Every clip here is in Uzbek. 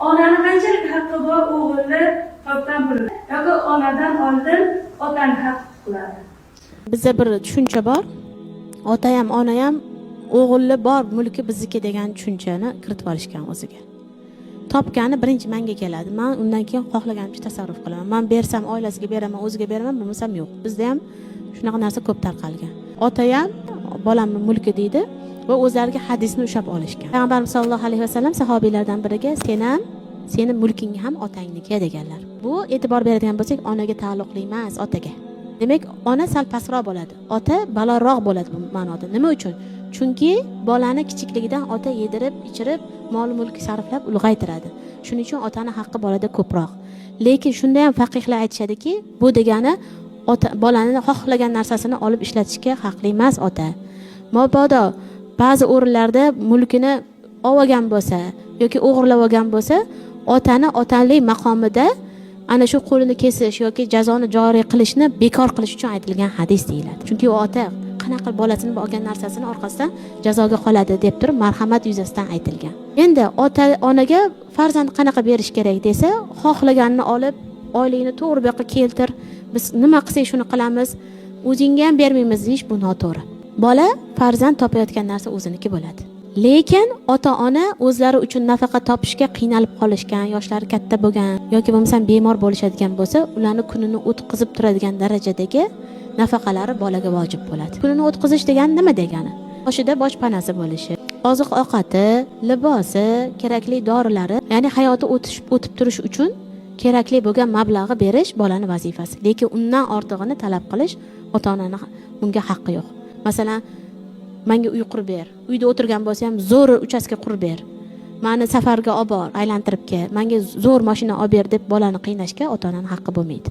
Onani qanchalik haqqi bor o'g'ilni topdan biladi. Yoki onadan oldin otani haq qiladi. Bizda bir tushuncha bor. Ota ham, ona ham o'g'illi bor, mulki bizniki degan tushunchani kiritib olishgan o'ziga. Topgani birinchi menga keladi. Men undan keyin xohlaganimcha tasarruf qilaman. Men bersam oilasiga beraman, o'ziga beraman, bo'lmasam yo'q. Bizda ham shunaqa narsa ko'p tarqalgan. Ota ham bolamni mulki deydi va o'zlariga hadisni ushab olishgan. Payg'ambarimiz sollallohu alayhi vasallam sahobiylardan biriga sen ham, sening mulking ham otangniki deganlar. Bu e'tibor beradigan bo'lsak, onaga taalluqli emas, otaga. Demak, ona sal pastroq bo'ladi, ota balandroq bo'ladi bu ma'noda. Nima uchun? Chunki bolani kichikligidan ota yedirib, ichirib, mol-mulk sarflab ulg'aytiradi. Shuning uchun otaning haqqi bolada ko'proq. Lekin shunda ham faqihlar aytishadiki, bu degani ota bolaning xohlagan narsasini olib ishlatishga haqli emas ota. Mabodo ba'zi o'rinlarda mulkini olgan bo'lsa yoki o'g'irlab olgan bo'lsa, otani otalik maqomida ana shu qo'lini kesish yoki jazoni joriy qilishni bekor qilish uchun aytilgan hadis deyiladi. Chunki u ota qanaqa bolasini olgan narsasini orqasidan jazoga qoladi deb turib marhamat yuzasidan aytilgan. Endi ota onaga farzand qanaqa berish kerak desa, xohlaganini olib, oylikni to'g'ri bu yoqqa keltir, biz nima qilsak shuni qilamiz, o'zingga ham bermaymiz deyish bu noto'g'ri. Bola farzand topayotgan narsa o'ziniki bo'ladi. Lekin ota-ona o'zlari uchun nafaqa topishga qiynalib qolishgan, yoshlari katta bo'lgan yoki bo'lmasam bemor bo'lishadigan bo'lsa, ularni kunini o'tkazib turadigan darajadagi nafaqalari bolaga vojib bo'ladi. Kunini o'tkazish degani nima degani? Boshida boshpanasi bo'lishi, oziq-ovqati, libosi, kerakli dorilari, ya'ni hayoti o'tib turish uchun kerakli bo'lgan mablag'i berish bolaning vazifasi. Lekin undan ortig'ini talab qilish ota-onaning bunga haqqi yo'q. Masalan, menga uy qurib ber. Uyda o'tirgan bo'lsa ham zo'r uchastka qurib ber. Meni safarga olib bor, aylantirib kel. Menga zo'r mashina olib ber deb bolani qiynashga ota-onaning haqqi bo'lmaydi.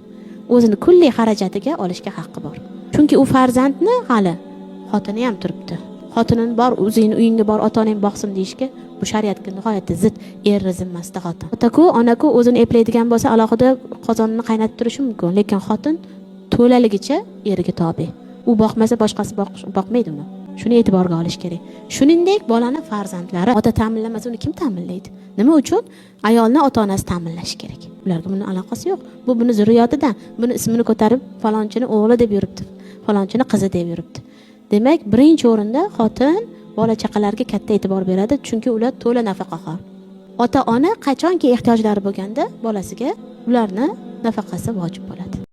O'zini kulli xarajatiga olishga haqqi bor. Chunki u farzandni hali xotini ham turibdi. Xotining bor, o'zingni uyingga bor, ota-onang boqsin deyishga bu shariatga nihoyatda zid, er zimmasida xotin. Ota-ku, ona-ku o'zini eplaydigan bo'lsa, alohida qozonni qaynatib turishi mumkin, lekin xotin to'laligicha eriga tobe. U boqmasa boshqasi boqmaydi uni. Shuni e'tiborga olish kerak. Shuningdek, bolani farzandlari ota ta'minlamasa uni kim ta'minlaydi? Nima uchun? Ayolni ota-onasi ta'minlashi kerak. Ularga buning aloqasi yo'q. Bu buni zurriyotidan, buni ismini ko'tarib falonchini o'g'li deb yuribdi, falonchini qizi deb yuribdi. Demak, birinchi o'rinda xotin bola chaqalarga katta e'tibor beradi, chunki ular to'la nafaqaxo'r. Ota-ona qachonki ehtiyojlari bo'lganda bolasiga ularni nafaqasi vojib bo'ladi.